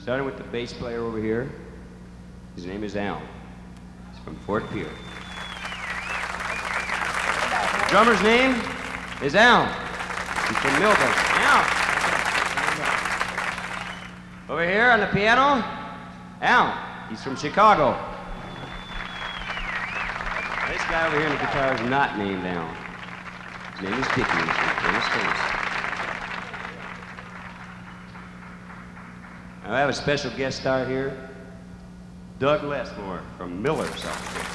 Starting with the bass player over here. His name is Al. He's from Fort Pierre. The drummer's name is Al. He's from Millville. Al. Over here on the piano, Al. He's from Chicago. This guy over here on the guitar is not named Al. His name is Dickie. He's from Tennessee. Now, I have a special guest star here, Doug Westphal from Miller, South Dakota.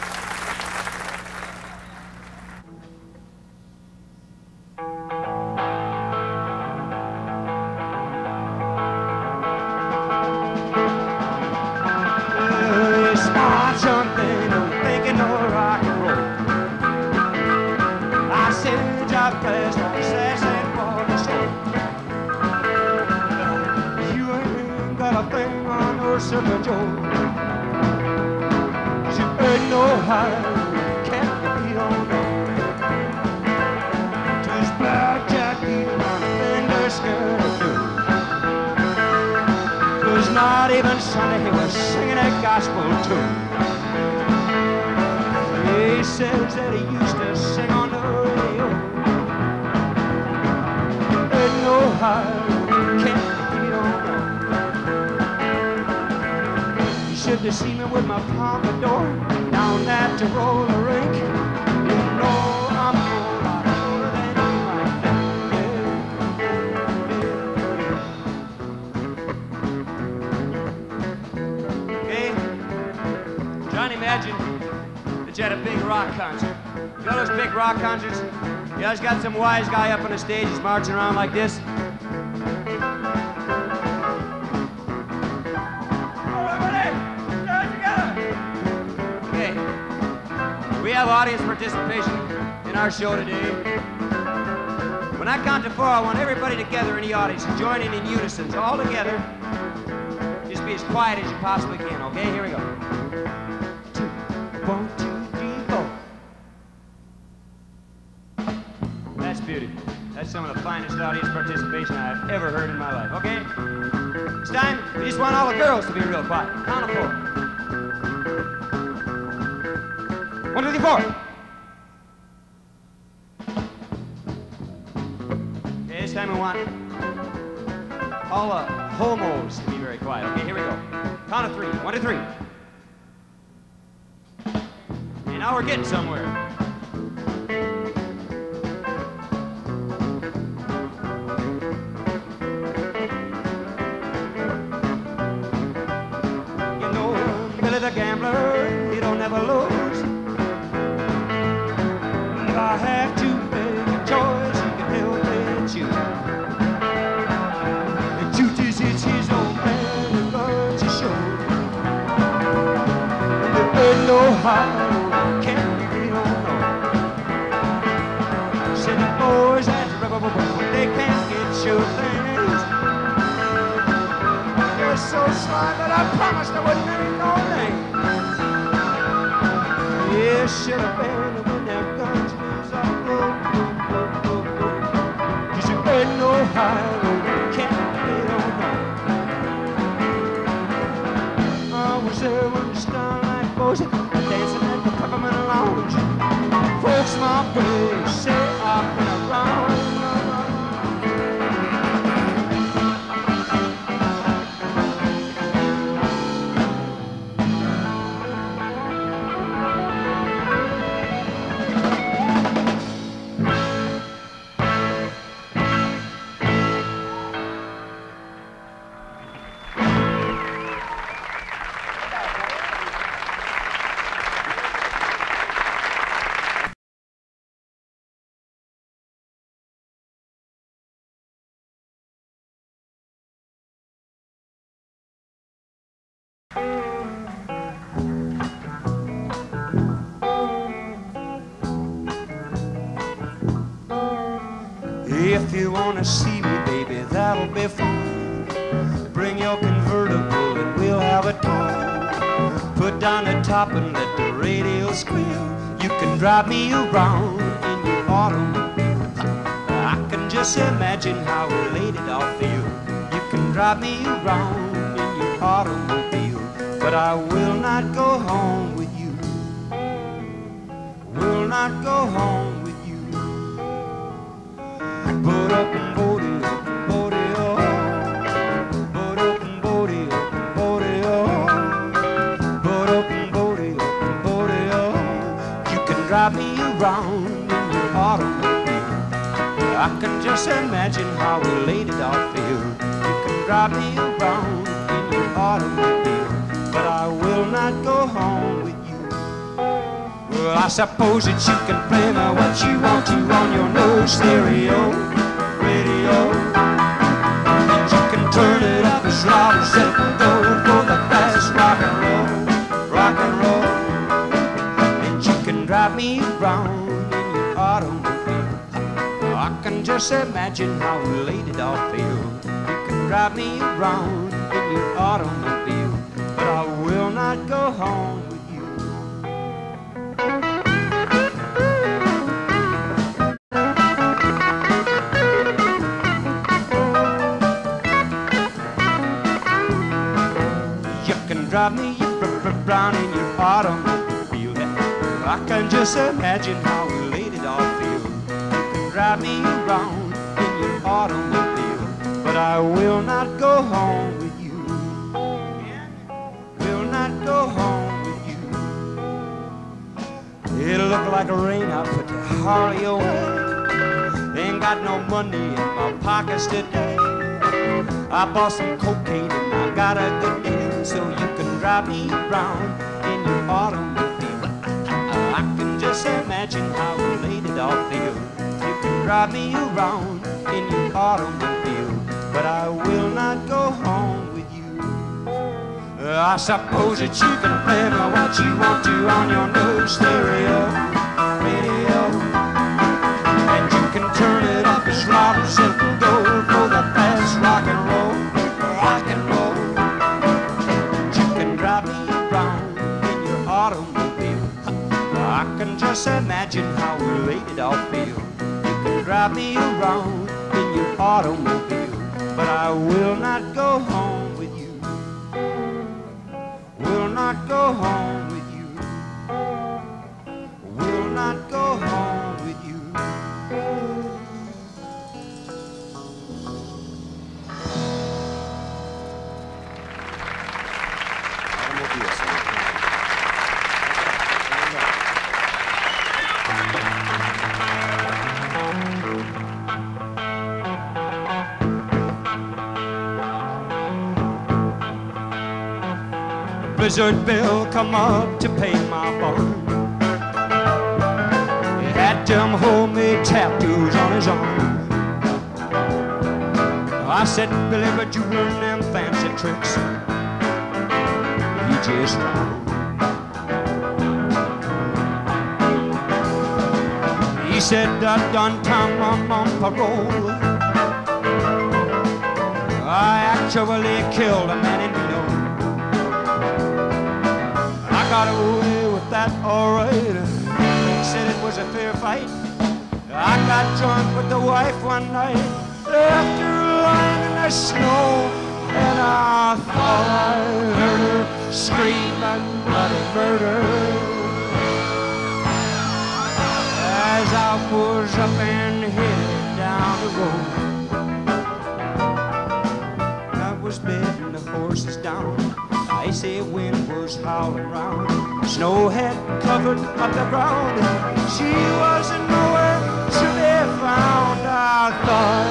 Got some wise guy up on the stage, he's marching around like this. Okay, we have audience participation in our show today. When I count to 4, I want everybody together in the audience to join in unison, so all together. Just be as quiet as you possibly can, okay? Here we go. 2, 1, 2. That's some of the finest audience participation I've ever heard in my life, okay? This time, we just want all the girls to be real quiet. Count of 4. 1, 2, 3, 4. Okay, this time we want all the homos to be very quiet. Okay, here we go. Count of 3. 1, 2, 3. And now we're getting somewhere. The gambler, he don't never lose. If I have to make a choice, he can help me choose. The truth is, it's his own man who loves to show. There ain't no high, can't be no no. Said the boys at the river, they can't get your things. They're so smart that I promised I wouldn't make no name. Yeah, should have been when their guns was all go, go, go, go, go. 'Cause there ain't no highway, can't get on home. I was there when the starlight was dancing at the Peppermint Lounge. Folks my way say I've been around. If you wanna see me, baby, that'll be fun. Bring your convertible and we'll have a talk. Put down the top and let the radio squeal. You can drive me around in your automobile. I can just imagine how elated I'll feel. You can drive me around in your your automobile, but I will not go home with you. Will not go home with you. Boat up and boaty up and boaty up. Boat up and boaty up and boaty up. Boat up and boaty up and boaty up. You can drive me around in your automobile. I can just imagine how elated I'll feel. You can drive me around in your automobile, but I will not go home with you. Well, I suppose that you can play me what you want to on your no stereo radio, and you can turn it up as loud as it can go for the fast rock and roll, rock and roll. And you can drive me around in your automobile. I can just imagine how elated I'll feel. You can drive me around in your automobile, but I will not go home with you. You can drive me around in your automobile. I can just imagine how elated I'll feel. You can drive me around in your automobile, but I will not go home with you. Will not go home with you. It'll look like rain, I'll put the Harley away. Ain't got no money in my pockets today. I bought some cocaine and I got a good deal, so you can drive me around in your automobile. I can just imagine how elated I'll feel. You can drive me around in your automobile, but I will not go home with you. I suppose that you can play me what you want to on your no stereo radio, and you can turn it up as loud as it can go for the fast rock and roll, rock and roll. And you can drive me around in your automobile. I can just imagine how elated I'll feel. You can drive me around in your automobile, but I will not go home with you. Will not go home with you. Will not go home with you. Blizzard Bill come up to pay my bond. He had them homemade tattoos on his arm. I said, Billy, but you learn them fancy tricks. He just wrong. He said, I done time on parole. I actually killed a man in Reno. Got away with that all right. He said it was a fair fight. I got drunk with the wife one night after lying in the snow, and I thought I heard her screaming bloody murder as I was up and headed down the road. I was bedding the horses down. Icy wind was howling round. Snow had covered up the ground. She wasn't nowhere to be found. I thought I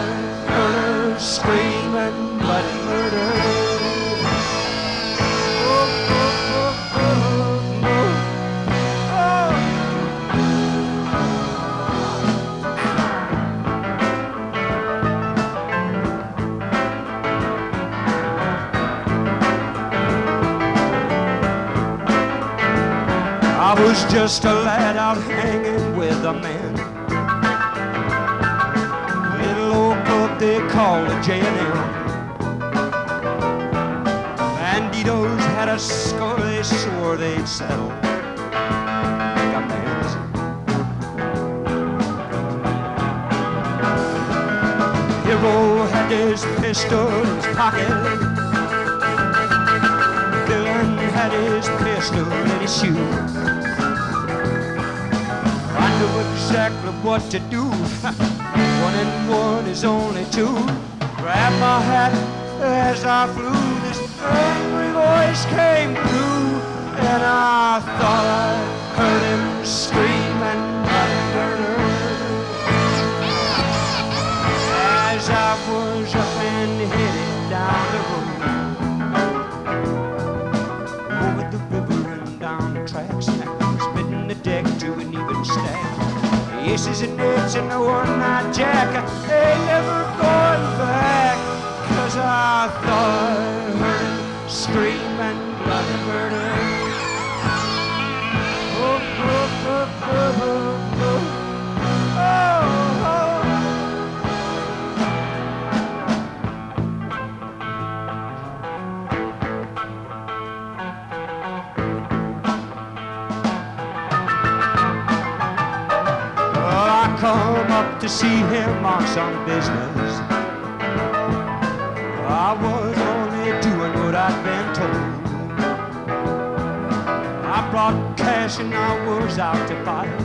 heard her screaming bloody murder. Oh, oh, oh, oh, oh, I was just a lad out hanging with a man. Little old club they call the J&M. Banditos had a score, they swore they'd settle. Got man's. Hero had his pistol in his pocket. villain had his pistol in his shoe. I knew exactly what to do. 1 and 1 is only 2. Grabbed my hat as I flew. This angry voice came through, and I thought I heard him scream and murder. As I was up and headed down the road, over the river and down the tracks, splitting the deck to an even stack. Aces and eights and a one-night jack, ain't never going back, 'cause I thought I heard him scream and bloody murder. Oh, oh, oh, oh, oh, oh, oh, oh. Come up to see him on some business. I was only doing what I'd been told. I brought cash and I was out to buy it,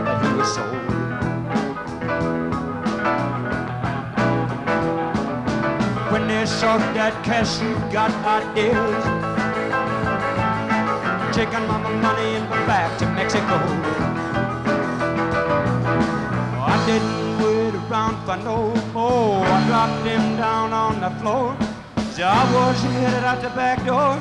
but he was sold. When they saw that cash, you got ideas, taking my money and went back to Mexico. I didn't wait around for no more. I dropped him down on the floor. As I was headed out the back door,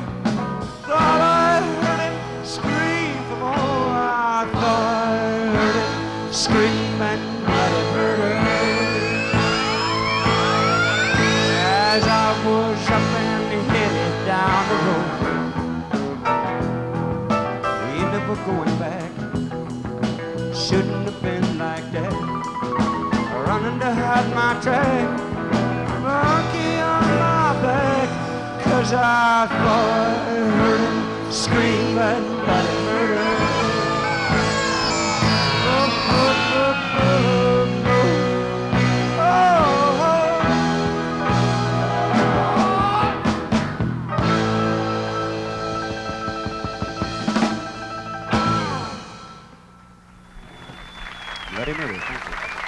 thought I heard him scream for more. I thought I heard him scream and bloody murder. As I was up and headed down the road, ain't never going back. Shouldn't have been like that. Running to hide my track, monkey on my back, 'cause I thought I heard him scream and bloody murder. Oh, oh, oh, oh, oh, oh, oh. Bloody murder, thank you.